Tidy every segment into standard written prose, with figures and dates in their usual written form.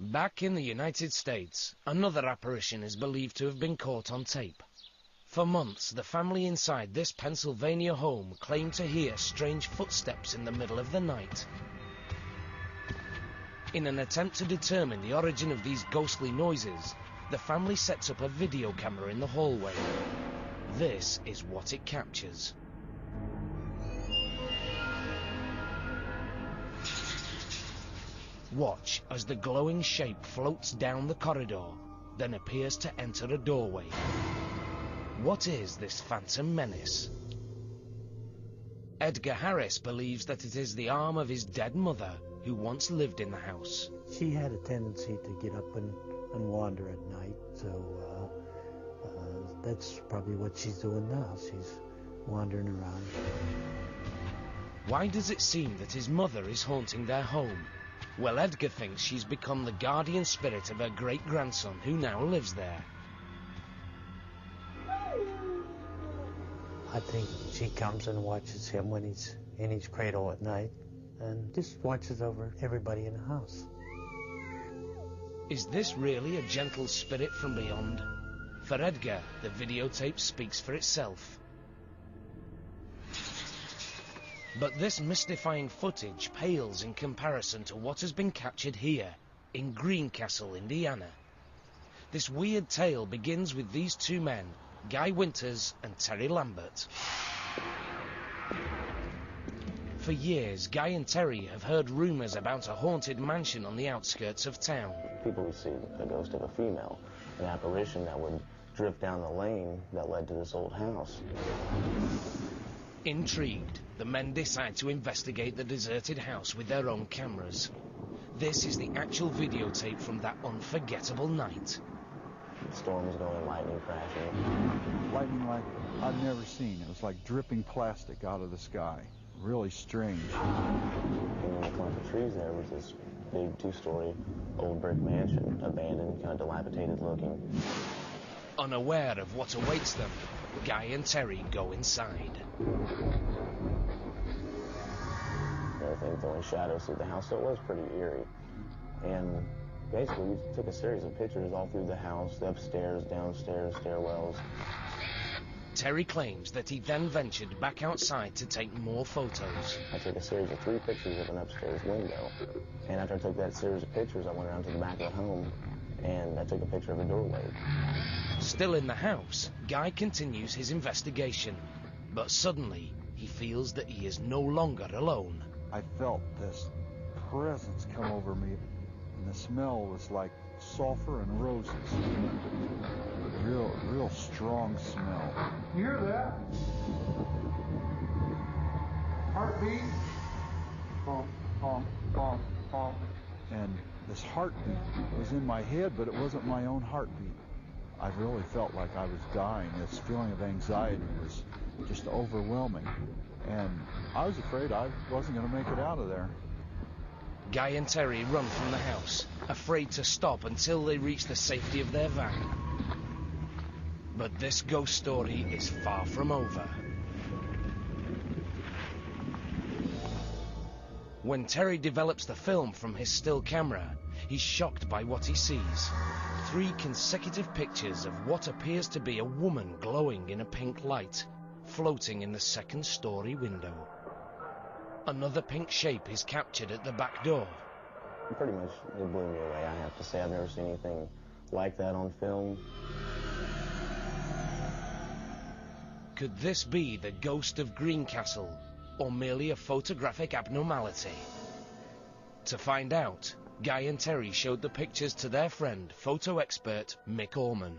Back in the United States, another apparition is believed to have been caught on tape. For months, the family inside this Pennsylvania home claimed to hear strange footsteps in the middle of the night. In an attempt to determine the origin of these ghostly noises, the family sets up a video camera in the hallway. This is what it captures. Watch as the glowing shape floats down the corridor, then appears to enter a doorway. What is this phantom menace? Edgar Harris believes that it is the arm of his dead mother who once lived in the house. She had a tendency to get up and wander at night, so that's probably what she's doing now. She's wandering around. Why does it seem that his mother is haunting their home? Well, Edgar thinks she's become the guardian spirit of her great-grandson who now lives there. I think she comes and watches him when he's in his cradle at night and just watches over everybody in the house. Is this really a gentle spirit from beyond? For Edgar, the videotape speaks for itself. But this mystifying footage pales in comparison to what has been captured here, in Greencastle, Indiana. This weird tale begins with these two men, Guy Winters and Terry Lambert. For years, Guy and Terry have heard rumours about a haunted mansion on the outskirts of town. People would see the ghost of a female, an apparition that would drift down the lane that led to this old house. Intrigued, the men decide to investigate the deserted house with their own cameras. This is the actual videotape from that unforgettable night. Storms going, lightning crashing. Lightning like I've never seen. It was like dripping plastic out of the sky. Really strange. And in the clump of trees there was this big two-story old brick mansion, abandoned, kind of dilapidated looking. Unaware of what awaits them, Guy and Terry go inside. Everything throwing shadows through the house, so it was pretty eerie. And basically, we took a series of pictures all through the house, the upstairs, downstairs, stairwells. Terry claims that he then ventured back outside to take more photos. I took a series of 3 pictures of an upstairs window. And after I took that series of pictures, I went around to the back of the home, and I took a picture of a doorway. Still in the house, Guy continues his investigation. But suddenly, he feels that he is no longer alone. I felt this presence come over me, and the smell was like sulfur and roses. Real strong smell. You hear that? Heartbeat. Bump, bump, bump, bump. And this heartbeat was in my head, but it wasn't my own heartbeat. I really felt like I was dying. This feeling of anxiety was just overwhelming. And I was afraid I wasn't going to make it out of there. Guy and Terry run from the house, afraid to stop until they reach the safety of their van. But this ghost story is far from over. When Terry develops the film from his still camera, he's shocked by what he sees. 3 consecutive pictures of what appears to be a woman glowing in a pink light, floating in the second-story window. Another pink shape is captured at the back door. Pretty much, it blew me away, I have to say. I've never seen anything like that on film. Could this be the ghost of Greencastle, or merely a photographic abnormality? To find out, Guy and Terry showed the pictures to their friend, photo expert Mick Orman.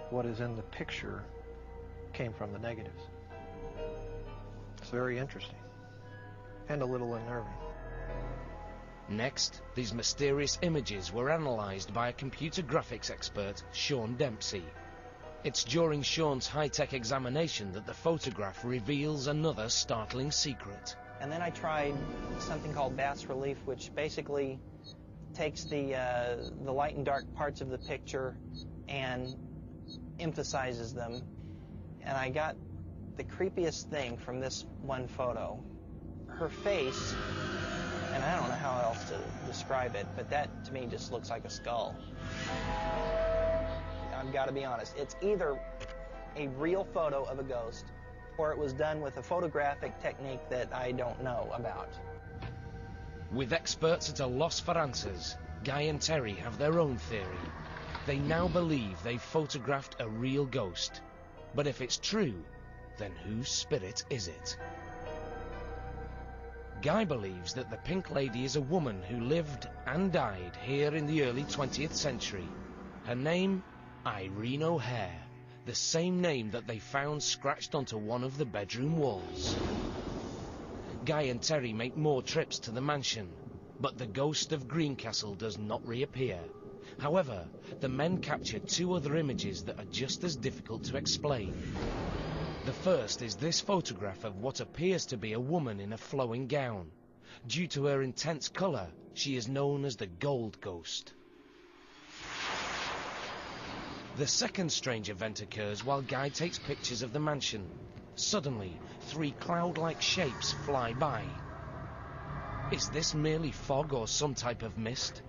What is in the picture came from the negatives. It's very interesting and a little unnerving. Next, these mysterious images were analysed by a computer graphics expert, Sean Dempsey. It's during Sean's high-tech examination that the photograph reveals another startling secret. And then I tried something called bas relief, which basically takes the light and dark parts of the picture and emphasizes them. And I got the creepiest thing from this one photo. Her face, and I don't know how else to describe describe it, but that to me just looks like a skull. I've got to be honest, it's either a real photo of a ghost or it was done with a photographic technique that I don't know about. With experts at a loss for answers, Guy and Terry have their own theory. They now believe they've photographed a real ghost. But if it's true, then whose spirit is it? Guy believes that the Pink Lady is a woman who lived and died here in the early 20th century. Her name, Irene O'Hare, the same name that they found scratched onto one of the bedroom walls. Guy and Terry make more trips to the mansion, but the ghost of Greencastle does not reappear. However, the men capture two other images that are just as difficult to explain. The first is this photograph of what appears to be a woman in a flowing gown. Due to her intense colour, she is known as the Gold Ghost. The second strange event occurs while Guy takes pictures of the mansion. Suddenly, three cloud-like shapes fly by. Is this merely fog or some type of mist?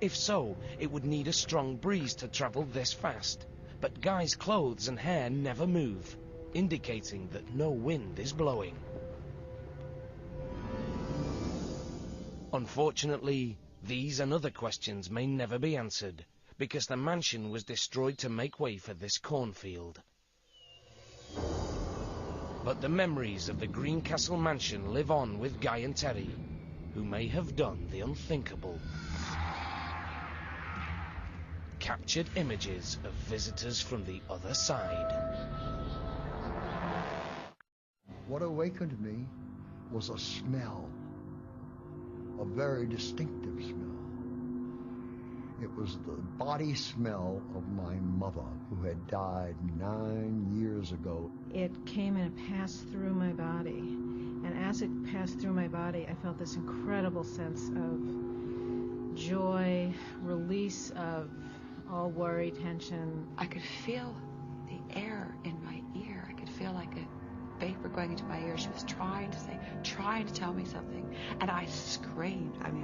If so, it would need a strong breeze to travel this fast. But Guy's clothes and hair never move, indicating that no wind is blowing. Unfortunately, these and other questions may never be answered, because the mansion was destroyed to make way for this cornfield. But the memories of the Greencastle mansion live on with Guy and Terry, who may have done the unthinkable. Captured images of visitors from the other side. What awakened me was a smell, a very distinctive smell. It was the body smell of my mother, who had died 9 years ago. It came and it passed through my body. And as it passed through my body, I felt this incredible sense of joy, release of all worry, tension. I could feel the air in my ear. I could feel like a vapor going into my ear. She was trying to tell me something. And I screamed. I mean,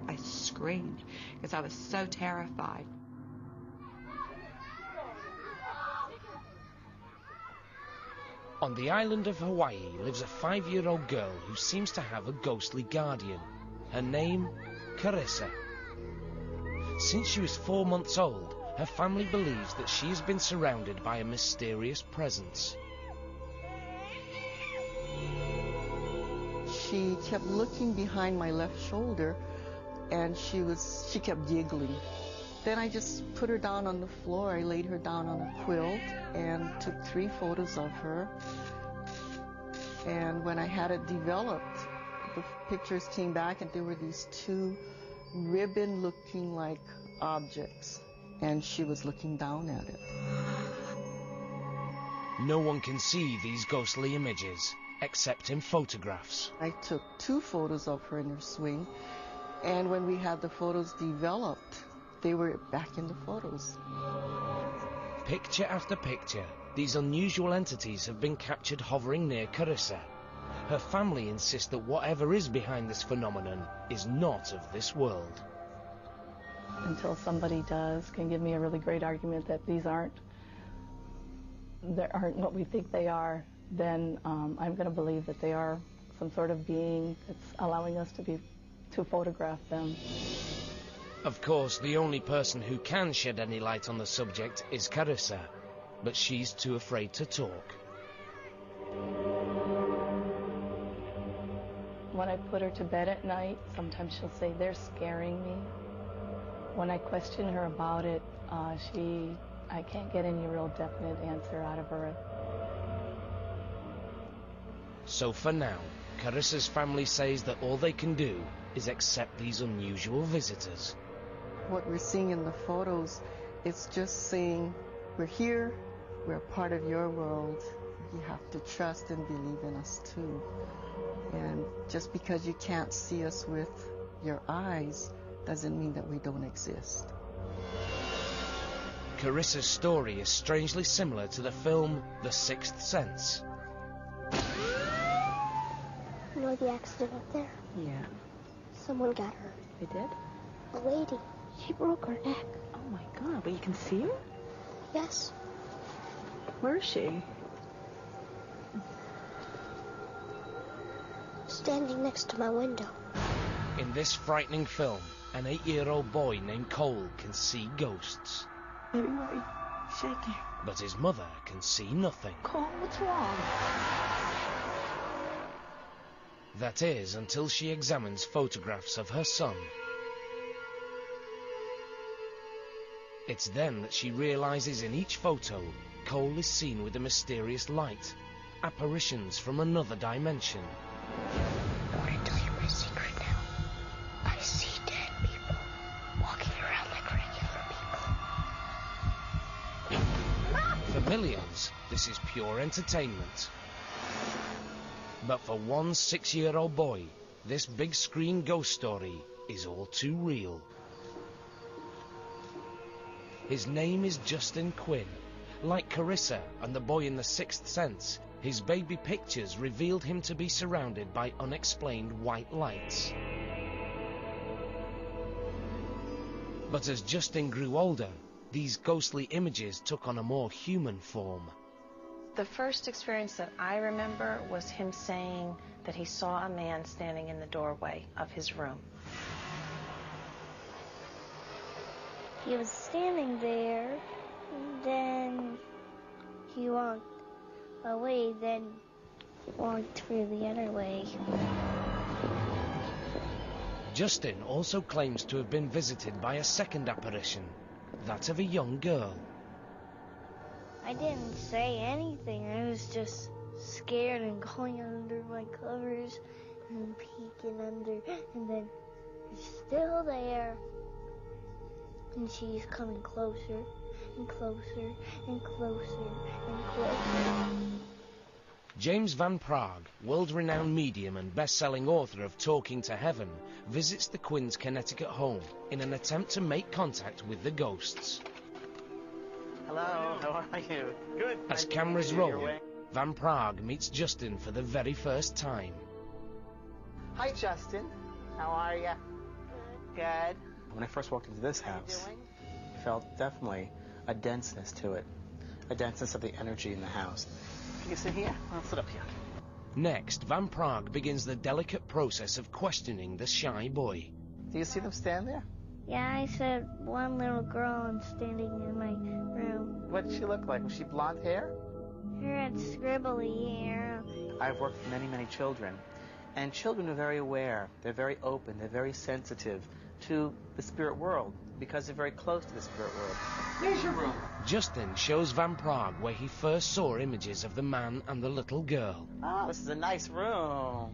I screamed because I was so terrified. On the island of Hawaii lives a 5-year-old girl who seems to have a ghostly guardian. Her name, Carissa. Since she was 4 months old, her family believes that she has been surrounded by a mysterious presence. She kept looking behind my left shoulder, and she kept giggling. Then I just put her down on the floor. I laid her down on a quilt and took 3 photos of her. And when I had it developed, the pictures came back and there were these 2 ribbon-looking like objects, and she was looking down at it. No one can see these ghostly images, except in photographs. I took 2 photos of her in her swing, and when we had the photos developed, they were back in the photos. Picture after picture, these unusual entities have been captured hovering near Carissa. Her family insists that whatever is behind this phenomenon is not of this world. Until somebody can give me a really great argument that these aren't what we think they are, then I'm going to believe that they are some sort of being that's allowing us to photograph them. Of course, the only person who can shed any light on the subject is Carissa, but she's too afraid to talk. When I put her to bed at night, sometimes she'll say, "They're scaring me." When I question her about it, I can't get any real definite answer out of her. So for now, Carissa's family says that all they can do is accept these unusual visitors. What we're seeing in the photos, it's just saying, we're here, we're a part of your world. You have to trust and believe in us too. And just because you can't see us with your eyes doesn't mean that we don't exist. Carissa's story is strangely similar to the film The Sixth Sense. You know the accident up there? Yeah. Someone got hurt. They did? A lady. She broke her neck. Oh my God, but you can see her? Yes. Where is she? Standing next to my window. In this frightening film, an 8-year-old boy named Cole can see ghosts. Baby, why are you shaking? But his mother can see nothing. Cole, what's wrong? That is, until she examines photographs of her son. It's then that she realizes in each photo, Cole is seen with a mysterious light, apparitions from another dimension. I want to tell you my secret now. I see dead people walking around like regular people. For millions, this is pure entertainment. But for one 6-year-old boy, this big screen ghost story is all too real. His name is Justin Quinn. Like Carissa and the boy in The Sixth Sense, his baby pictures revealed him to be surrounded by unexplained white lights. But as Justin grew older, these ghostly images took on a more human form. The first experience that I remember was him saying that he saw a man standing in the doorway of his room. He was standing there, and then he walked away, then walked through the other way. Justin also claims to have been visited by a second apparition, that of a young girl. I didn't say anything. I was just scared and going under my covers and peeking under, and then it's still there. And she's coming closer and closer and closer and closer. James Van Praagh, world-renowned medium and best-selling author of Talking to Heaven, visits the Quinns' Connecticut home in an attempt to make contact with the ghosts. Hello, how are you? Good. As cameras roll, Van Praagh meets Justin for the very first time. Hi, Justin. How are you? Good. When I first walked into this house, I felt definitely a denseness to it, a denseness of the energy in the house. Can you sit here? I'll sit up here. Next, Van Praagh begins the delicate process of questioning the shy boy. Do you see them stand there? Yeah, I said one little girl and standing in my room. What did she look like? Was she blonde hair? Her had scribbly hair. I've worked with many, many children, and children are very aware, they're very open, they're very sensitive to the spirit world, because they're very close to the spirit world. Here's your room. Justin shows Van Praagh where he first saw images of the man and the little girl. Oh, this is a nice room.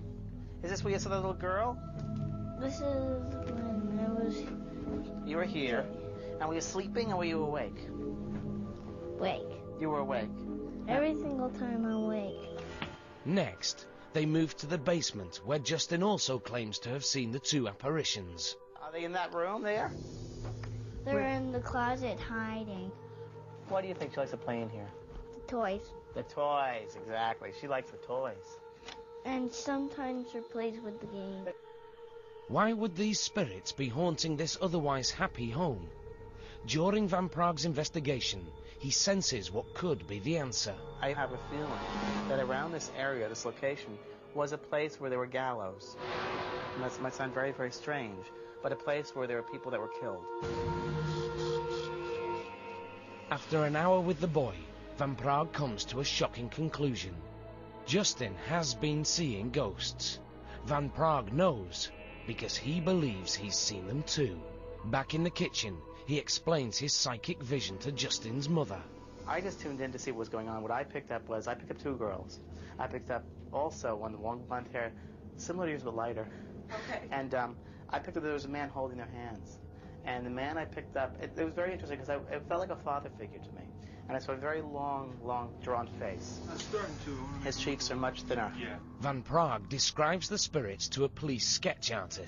Is this where you saw the little girl? This is when I was... You were here. And were you sleeping or were you awake? Awake. You were awake. Every single time I'm awake. Next, they move to the basement, where Justin also claims to have seen the two apparitions. Are they in that room there? They're in the closet hiding. What do you think she likes to play in here? The toys. The toys, exactly. She likes the toys. And sometimes her plays with the game. Why would these spirits be haunting this otherwise happy home? During Van Praagh's investigation, he senses what could be the answer. I have a feeling that around this area, this location, was a place where there were gallows. And that might sound very, very strange, but a place where there were people that were killed. After an hour with the boy, Van Praagh comes to a shocking conclusion. Justin has been seeing ghosts. Van Praagh knows, because he believes he's seen them too. Back in the kitchen, he explains his psychic vision to Justin's mother. I just tuned in to see what was going on. What I picked up was, I picked up two girls. I picked up also one with long blonde hair, similar to yours but lighter. Okay. And I picked up there was a man holding their hands. And the man I picked up, it was very interesting because it felt like a father figure to me. And I saw a very long, drawn face. His cheeks are much thinner. Van Praagh describes the spirits to a police sketch artist.